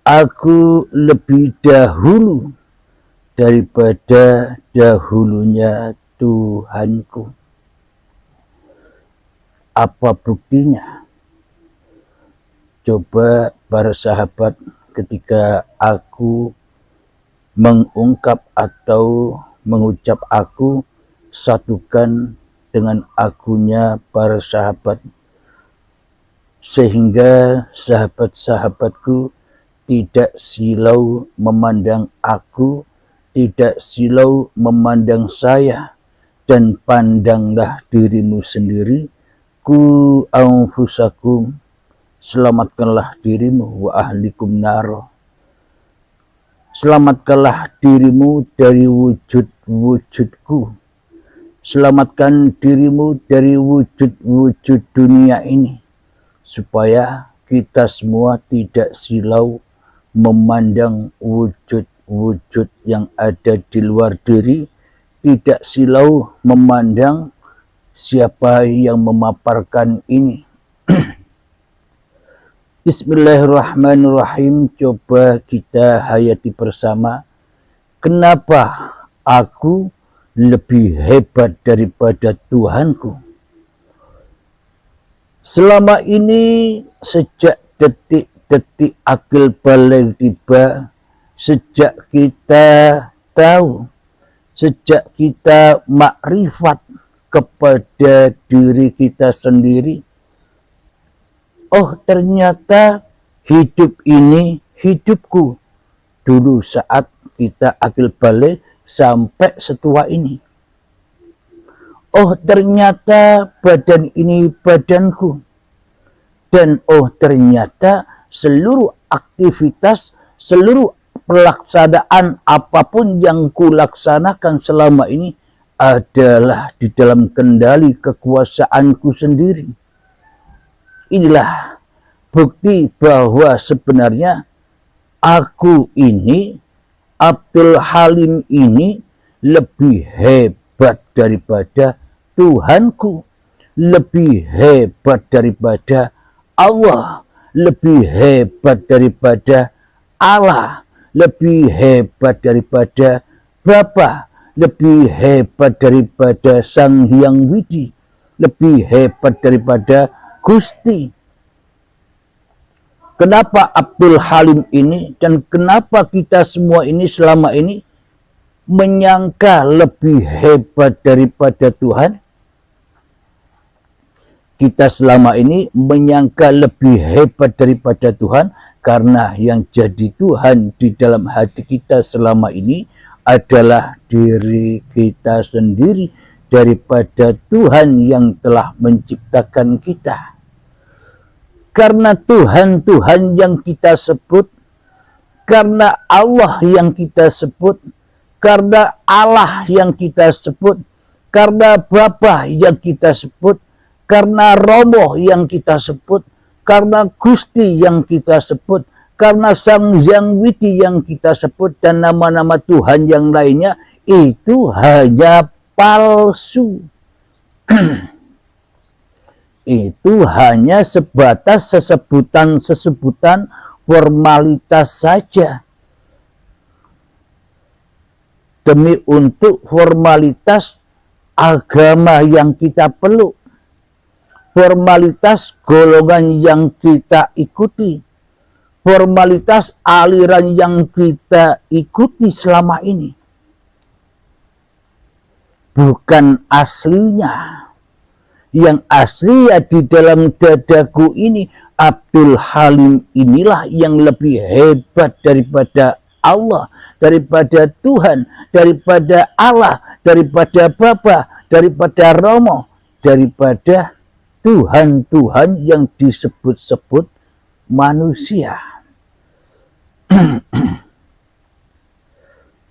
Aku lebih dahulu daripada dahulunya Tuhanku. Apa buktinya? Coba para sahabat, ketika aku mengungkap atau mengucap aku, satukan dengan akunya para sahabat, sehingga sahabat-sahabatku tidak silau memandang aku, tidak silau memandang saya, dan pandanglah dirimu sendiri. Ku anfusakum, selamatkanlah dirimu, wa ahlikum naro, selamatkanlah dirimu dari wujud-wujudku, selamatkan dirimu dari wujud-wujud dunia ini, supaya kita semua tidak silau memandang wujud-wujud yang ada di luar diri, tidak silau memandang siapa yang memaparkan ini. Bismillahirrahmanirrahim. Coba kita hayati bersama. Kenapa aku lebih hebat daripada Tuhanku? Selama ini, sejak detik-detik akil balik tiba, sejak kita tahu, sejak kita makrifat kepada diri kita sendiri, oh ternyata hidup ini hidupku. Dulu saat kita akil balik sampai setua ini. Oh ternyata badan ini badanku. Dan oh ternyata seluruh aktivitas, seluruh pelaksanaan apapun yang kulaksanakan selama ini adalah di dalam kendali kekuasaanku sendiri. Inilah bukti bahwa sebenarnya aku ini, Abdul Halim ini, lebih hebat daripada Tuhanku, lebih hebat daripada Allah, lebih hebat daripada Allah, lebih hebat daripada Bapa, lebih hebat daripada Sang Hyang Widi, lebih hebat daripada Gusti. Kenapa Abdul Halim ini dan kenapa kita semua ini selama ini menyangka lebih hebat daripada Tuhan? Kita selama ini menyangka lebih hebat daripada Tuhan karena yang jadi Tuhan di dalam hati kita selama ini adalah diri kita sendiri daripada Tuhan yang telah menciptakan kita. Karena Tuhan-Tuhan yang kita sebut, karena Allah yang kita sebut, karena Allah yang kita sebut, karena Bapa yang kita sebut, karena Romo yang kita sebut, karena Gusti yang kita sebut, karena Sang Hyang Widi yang kita sebut, dan nama-nama Tuhan yang lainnya, itu hanya palsu. Itu hanya sebatas sesebutan formalitas saja. Demi untuk formalitas agama yang kita peluk, formalitas golongan yang kita ikuti, formalitas aliran yang kita ikuti selama ini. Bukan aslinya. Yang asli ya di dalam dadaku ini, Abdul Halim inilah yang lebih hebat daripada Allah, daripada Tuhan, daripada Allah, daripada Bapa, daripada Romo, daripada Tuhan-Tuhan yang disebut-sebut manusia.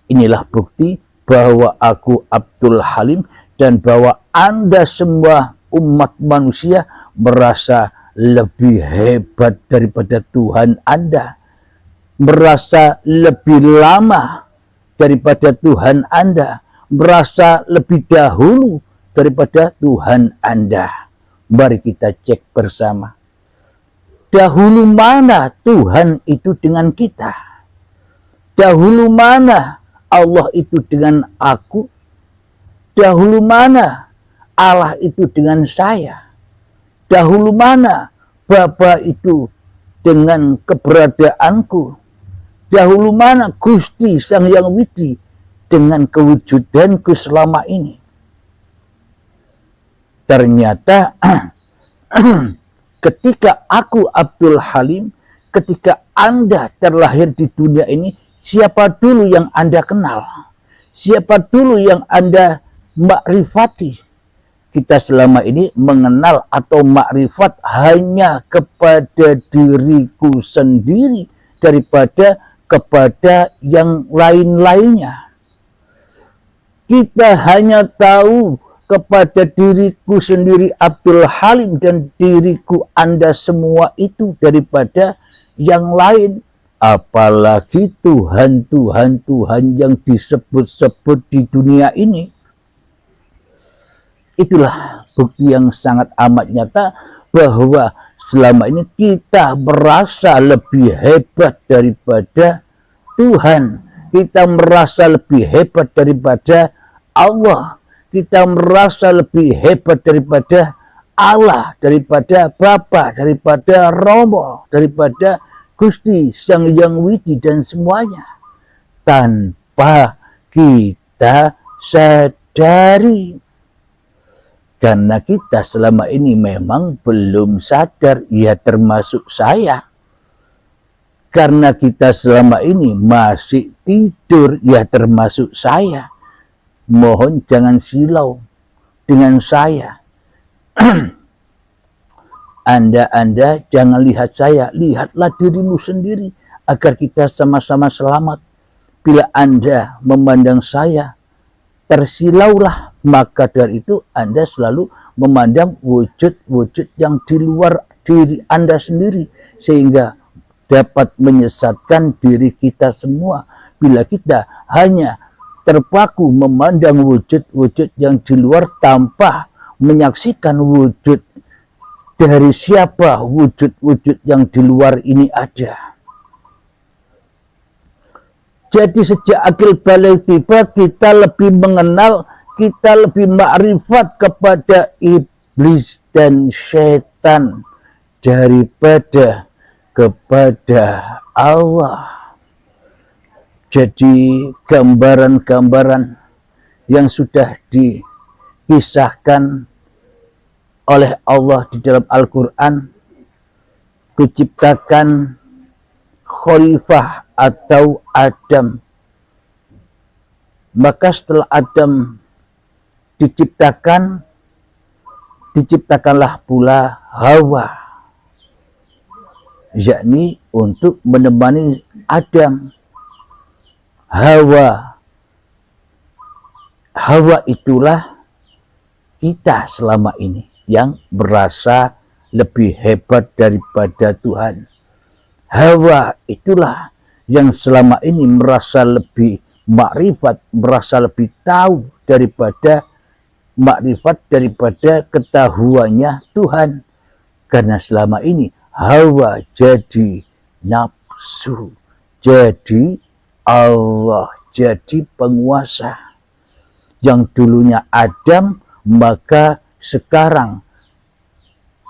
Inilah bukti bahwa aku Abdul Halim dan bahwa Anda semua umat manusia merasa lebih hebat daripada Tuhan Anda, merasa lebih lama daripada Tuhan Anda, merasa lebih dahulu daripada Tuhan Anda. Mari kita cek bersama. Dahulu mana Tuhan itu dengan kita? Dahulu mana Allah itu dengan aku? Dahulu mana Allah itu dengan saya? Dahulu mana Bapa itu dengan keberadaanku? Dahulu mana Gusti Sang Yang Widi dengan kewujudanku selama ini? Ternyata ketika aku Abdul Halim, ketika Anda terlahir di dunia ini, siapa dulu yang Anda kenal? Siapa dulu yang Anda makrifati? Kita selama ini mengenal atau makrifat hanya kepada diriku sendiri daripada kepada yang lain-lainnya. Kita hanya tahu kepada diriku sendiri Abdul Halim dan diriku Anda semua itu daripada yang lain. Apalagi Tuhan yang disebut-sebut di dunia ini. Itulah bukti yang sangat amat nyata bahwa selama ini kita merasa lebih hebat daripada Tuhan. Kita merasa lebih hebat daripada Allah. Kita merasa lebih hebat daripada Allah, daripada Bapa, daripada Romo, daripada Gusti Sang Yang Widi dan semuanya. Tanpa kita sadari. Karena kita selama ini memang belum sadar, ya termasuk saya. Karena kita selama ini masih tidur, ya termasuk saya. Mohon jangan silau dengan saya. Anda jangan lihat saya, lihatlah dirimu sendiri agar kita sama-sama selamat. Bila Anda memandang saya, tersilaulah, maka dari itu Anda selalu memandang wujud-wujud yang di luar diri Anda sendiri, sehingga dapat menyesatkan diri kita semua. Bila kita hanya terpaku memandang wujud-wujud yang di luar tanpa menyaksikan wujud dari siapa wujud-wujud yang di luar ini ada. Jadi sejak akil balik tiba, kita lebih mengenal, kita lebih makrifat kepada iblis dan setan daripada kepada Allah. Jadi gambaran-gambaran yang sudah dikisahkan oleh Allah di dalam Al-Quran, diciptakan Khalifah atau Adam. Maka setelah Adam diciptakanlah pula Hawa, yakni untuk menemani Adam. Hawa itulah kita selama ini yang merasa lebih hebat daripada Tuhan. Hawa itulah yang selama ini merasa lebih makrifat, merasa lebih tahu daripada makrifat, daripada ketahuannya Tuhan. Karena selama ini Hawa jadi nafsu, jadi Allah, jadi penguasa. Yang dulunya Adam, maka sekarang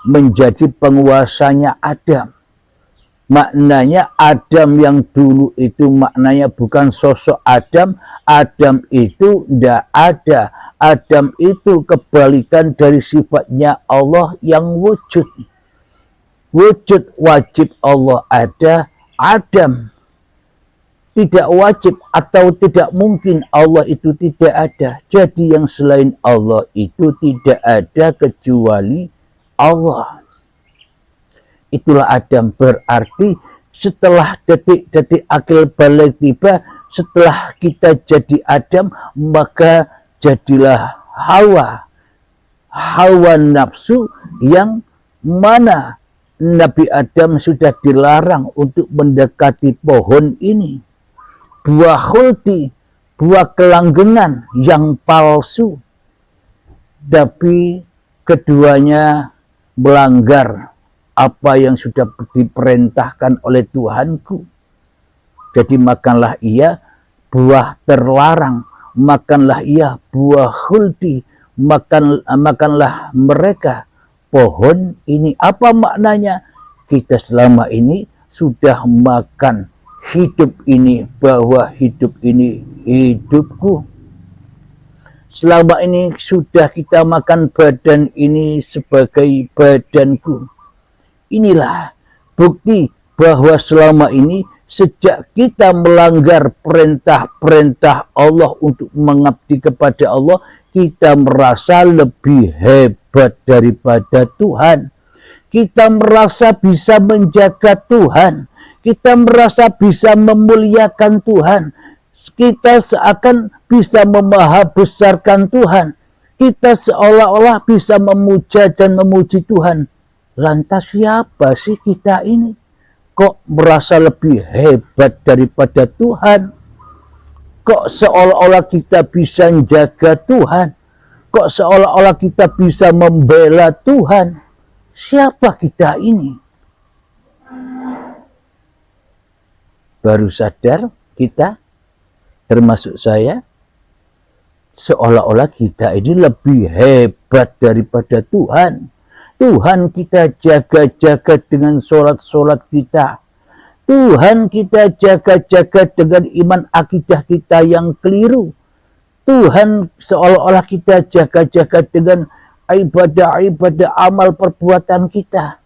menjadi penguasanya Adam. Maknanya Adam yang dulu itu maknanya bukan sosok Adam. Adam itu tidak ada. Adam itu kebalikan dari sifatnya Allah yang wujud. Wujud wajib Allah ada, Adam tidak wajib atau tidak mungkin Allah itu tidak ada. Jadi yang selain Allah itu tidak ada kecuali Allah. Itulah Adam. Berarti setelah detik-detik akil balik tiba, setelah kita jadi Adam, maka jadilah Hawa. Hawa nafsu yang mana Nabi Adam sudah dilarang untuk mendekati pohon ini. Buah khuldi, buah kelanggengan yang palsu. Tapi keduanya melanggar apa yang sudah diperintahkan oleh Tuhanku. Jadi makanlah ia buah terlarang, makanlah ia buah khuldi, makanlah mereka pohon ini. Apa maknanya? Kita selama ini sudah makan hidup ini, bahwa hidup ini hidupku. Selama ini sudah kita makan badan ini sebagai badanku. Inilah bukti bahwa selama ini sejak kita melanggar perintah-perintah Allah untuk mengabdi kepada Allah, kita merasa lebih hebat daripada Tuhan. Kita merasa bisa menjaga Tuhan. Kita merasa bisa memuliakan Tuhan. Kita seakan bisa memahabesarkan Tuhan. Kita seolah-olah bisa memuja dan memuji Tuhan. Lantas siapa sih kita ini? Kok merasa lebih hebat daripada Tuhan? Kok seolah-olah kita bisa menjaga Tuhan? Kok seolah-olah kita bisa membela Tuhan? Siapa kita ini? Baru sadar kita, termasuk saya, seolah-olah kita ini lebih hebat daripada Tuhan. Tuhan kita jaga-jaga dengan sholat-sholat kita. Tuhan kita jaga-jaga dengan iman akidah kita yang keliru. Tuhan seolah-olah kita jaga-jaga dengan ibadah-ibadah amal perbuatan kita.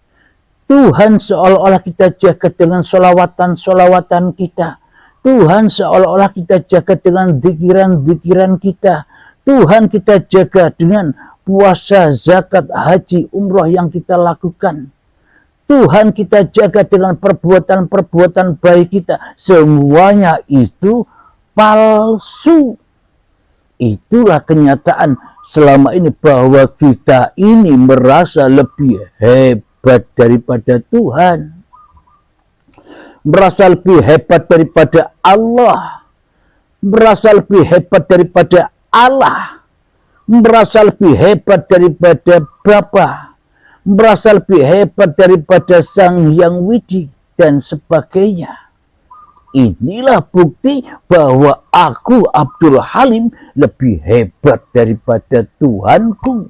Tuhan seolah-olah kita jaga dengan solawatan-solawatan kita. Tuhan seolah-olah kita jaga dengan zikiran-zikiran kita. Tuhan kita jaga dengan puasa, zakat, haji, umroh yang kita lakukan. Tuhan kita jaga dengan perbuatan-perbuatan baik kita. Semuanya itu palsu. Itulah kenyataan selama ini, bahwa kita ini merasa lebih hebat daripada Tuhan. Merasa lebih hebat daripada Allah. Merasa lebih hebat daripada Allah. Merasa lebih hebat daripada Bapa, merasa lebih hebat daripada Sang Hyang Widi, dan sebagainya. Inilah bukti bahwa aku, Abdul Halim, lebih hebat daripada Tuhanku.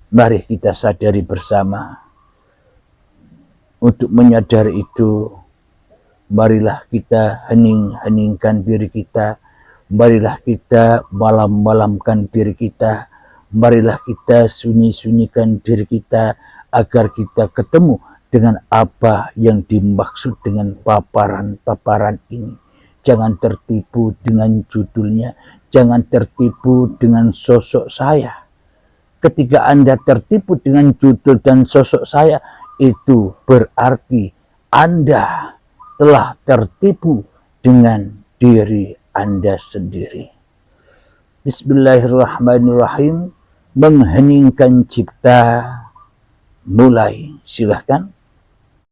Mari kita sadari bersama. Untuk menyadari itu, marilah kita hening-heningkan diri kita. Marilah kita malam-malamkan diri kita. Marilah kita sunyi-sunyikan diri kita, agar kita ketemu dengan apa yang dimaksud dengan paparan-paparan ini. Jangan tertipu dengan judulnya. Jangan tertipu dengan sosok saya. Ketika Anda tertipu dengan judul dan sosok saya, itu berarti Anda telah tertipu dengan diri Anda sendiri. Bismillahirrahmanirrahim. Mengheningkan cipta. Mulai, silahkan.